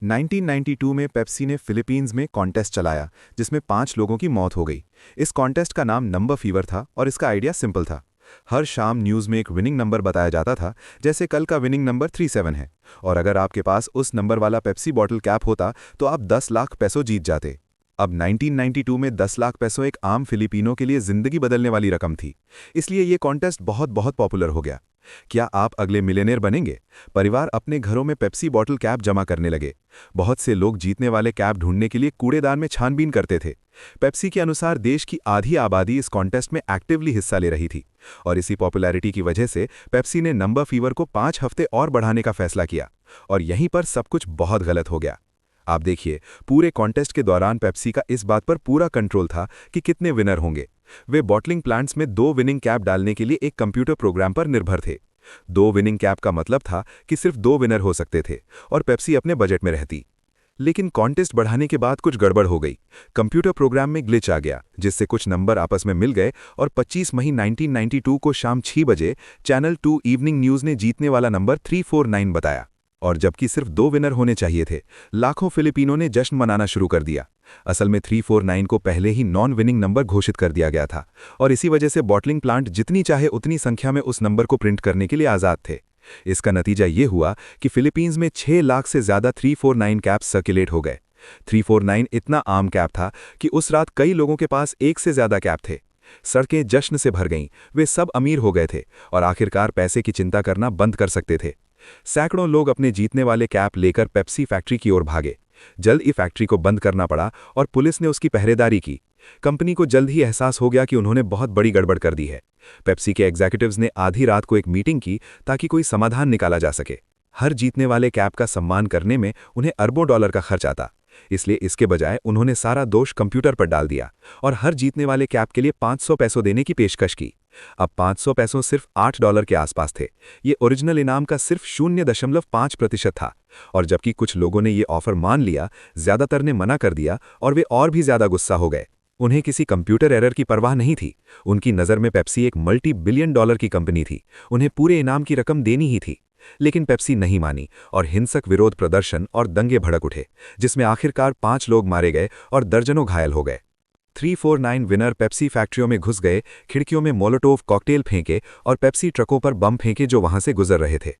1992 में पेप्सी ने फिलीपींस में कॉन्टेस्ट चलाया जिसमें 5 लोगों की मौत हो गई। इस कॉन्टेस्ट का नाम नंबर फीवर था और इसका आइडिया सिंपल था। हर शाम न्यूज़ में एक विनिंग नंबर बताया जाता था, जैसे कल का विनिंग नंबर 37 है, और अगर आपके पास उस नंबर वाला पेप्सी बॉटल कैप होता तो आप 10 लाख पैसों जीत जाते। अब 1992 में 10 लाख पैसों एक आम फिलिपिनो के लिए जिंदगी बदलने वाली रकम थी, इसलिए ये कॉन्टेस्ट बहुत बहुत पॉपुलर हो गया। क्या आप अगले मिलियनेयर बनेंगे? परिवार अपने घरों में पेप्सी बॉटल कैप जमा करने लगे। बहुत से लोग जीतने वाले कैप ढूंढने के लिए कूड़ेदान में छानबीन करते थे। पेप्सी के अनुसार देश की आधी आबादी इस कॉन्टेस्ट में एक्टिवली हिस्सा ले रही थी, और इसी पॉपुलैरिटी की वजह से पेप्सी ने नंबर फीवर को 5 हफ्ते और बढ़ाने का फैसला किया, और यहीं पर सब कुछ बहुत गलत हो गया। आप देखिए, पूरे कॉन्टेस्ट के दौरान पेप्सी का इस बात पर पूरा कंट्रोल था कि कितने विनर होंगे। वे बॉटलिंग प्लांट्स में 2 विनिंग कैप डालने के लिए एक कंप्यूटर प्रोग्राम पर निर्भर थे। 2 विनिंग कैप का मतलब था कि सिर्फ 2 विनर हो सकते थे, और पेप्सी अपने बजट में रहती। लेकिन कॉन्टेस्ट बढ़ाने के बाद कुछ गड़बड़ हो गई। कंप्यूटर प्रोग्राम में ग्लिच आ गया, जिससे कुछ नंबर आपस में मिल गए, और 25 मई 1992 को शाम 6 बजे चैनल 2 इवनिंग न्यूज़ ने जीतने वाला नंबर 349 बताया। और जबकि सिर्फ 2 विनर होने चाहिए थे, लाखों फिलिपिनो ने जश्न मनाना शुरू कर दिया। असल में 349 को पहले ही नॉन विनिंग नंबर घोषित कर दिया गया था, और इसी वजह से बॉटलिंग प्लांट जितनी चाहे उतनी संख्या में उस नंबर को प्रिंट करने के लिए आज़ाद थे। इसका नतीजा ये हुआ कि फिलीपींस में 6 लाख से ज़्यादा 349 कैप्स सर्कुलेट हो गए। 349 इतना आम कैप था कि उस रात कई लोगों के पास एक से ज़्यादा कैप थे। सड़कें जश्न से भर गईं, वे सब अमीर हो गए थे और आखिरकार पैसे की चिंता करना बंद कर सकते थे। सैकड़ों लोग अपने जीतने वाले कैप लेकर पेप्सी फैक्ट्री की ओर भागे। जल्द ही फैक्ट्री को बंद करना पड़ा और पुलिस ने उसकी पहरेदारी की। कंपनी को जल्द ही एहसास हो गया कि उन्होंने बहुत बड़ी गड़बड़ कर दी है। पेप्सी के एग्जीक्यूटिव्स ने आधी रात को एक मीटिंग की ताकि कोई समाधान निकाला जा सके। हर जीतने वाले कैप का सम्मान करने में उन्हें अरबों डॉलर का खर्च आता, इसलिए इसके बजाय उन्होंने सारा दोष कंप्यूटर पर डाल दिया और हर जीतने वाले कैप के लिए 500 पैसों देने की पेशकश की। अब 500 पैसों सिर्फ $8 के आसपास थे। ये ओरिजिनल इनाम का सिर्फ 0.5% था, और जबकि कुछ लोगों ने ये ऑफर मान लिया, ज्यादातर ने मना कर दिया और वे और भी ज्यादा गुस्सा हो गए। उन्हें किसी कंप्यूटर एरर की परवाह नहीं थी। उनकी नज़र में पेप्सी एक मल्टी-बिलियन डॉलर की कंपनी थी, उन्हें पूरे इनाम की रकम देनी ही थी। लेकिन पेप्सी नहीं मानी और हिंसक विरोध प्रदर्शन और दंगे भड़क उठे, जिसमें आखिरकार 5 लोग मारे गए और दर्जनों घायल हो गए। 349 विनर पेप्सी फैक्ट्रियों में घुस गए, खिड़कियों में मोलोटोव कॉकटेल फेंके और पेप्सी ट्रकों पर बम फेंके जो वहां से गुजर रहे थे।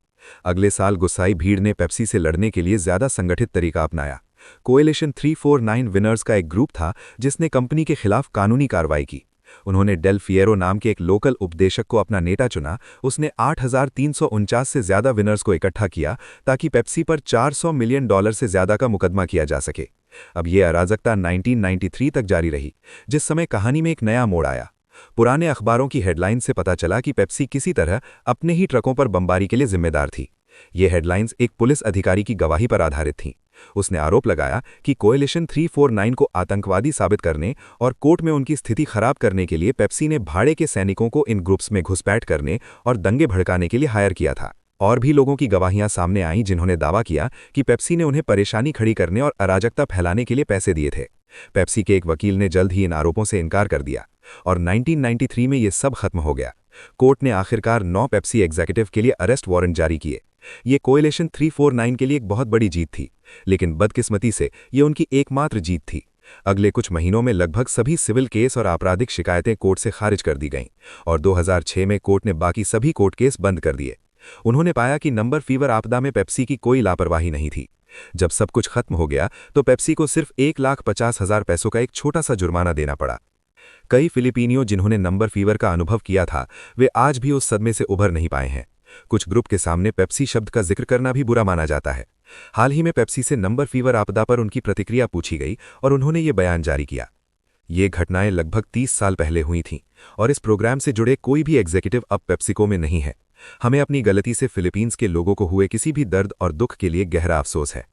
अगले साल गुस्साई भीड़ ने पेप्सी से लड़ने के लिए ज्यादा संगठित तरीका अपनाया। कोएलिशन 349 विनर्स का एक ग्रुप था जिसने कंपनी के खिलाफ कानूनी कार्रवाई की। उन्होंने डेल फिएरो नाम के एक लोकल उपदेशक को अपना नेता चुना। उसने 8,349 से ज्यादा विनर्स को इकट्ठा किया ताकि पेप्सी पर $400 मिलियन से ज्यादा का मुकदमा किया जा सके। अब यह अराजकता 1993 तक जारी रही, जिस समय कहानी में एक नया मोड़ आया। पुराने अखबारों की हेडलाइन से पता चला कि पेप्सी किसी तरह अपने ही ट्रकों पर बमबारी के लिए जिम्मेदार थी। ये हेडलाइंस एक पुलिस अधिकारी की गवाही पर आधारित थीं। उसने आरोप लगाया कि कोएलिशन 349 को आतंकवादी साबित करने और कोर्ट में उनकी स्थिति खराब करने के लिए पेप्सी ने भाड़े के सैनिकों को इन ग्रुप्स में घुसपैठ करने और दंगे भड़काने के लिए हायर किया था। और भी लोगों की गवाहियां सामने आईं जिन्होंने दावा किया कि पेप्सी ने उन्हें परेशानी खड़ी करने और अराजकता फैलाने के लिए पैसे दिए थे। पेप्सी के एक वकील ने जल्द ही इन आरोपों से इनकार कर दिया और 1993 में ये सब खत्म हो गया। कोर्ट ने आखिरकार 9 पेप्सी एग्जीक्यूटिव के लिए अरेस्ट वारंट जारी किए। ये कोएलिशन 349 के लिए एक बहुत बड़ी जीत थी, लेकिन बदकिस्मती से ये उनकी एकमात्र जीत थी। अगले कुछ महीनों में लगभग सभी सिविल केस और आपराधिक शिकायतें कोर्ट से खारिज कर दी गईं, और 2006 में कोर्ट ने बाकी सभी कोर्ट केस बंद कर दिए। उन्होंने पाया कि नंबर फीवर आपदा में पेप्सी की कोई लापरवाही नहीं थी। जब सब कुछ खत्म हो गया तो पेप्सी को सिर्फ 1,50,000 पैसों का एक छोटा सा जुर्माना देना पड़ा। कई फिलिपीनियों जिन्होंने नंबर फीवर का अनुभव किया था, वे आज भी उस सदमे से उभर नहीं पाए हैं। कुछ ग्रुप के सामने पेप्सी शब्द का जिक्र करना भी बुरा माना जाता है। हाल ही में पेप्सी से नंबर फीवर आपदा पर उनकी प्रतिक्रिया पूछी गई और उन्होंने ये बयान जारी किया। ये घटनाएं लगभग 30 साल पहले हुई थीं, और इस प्रोग्राम से जुड़े कोई भी एग्जीक्यूटिव अब पेप्सिको में नहीं है। हमें अपनी गलती से फिलीपींस के लोगों को हुए किसी भी दर्द और दुख के लिए गहरा अफसोस है।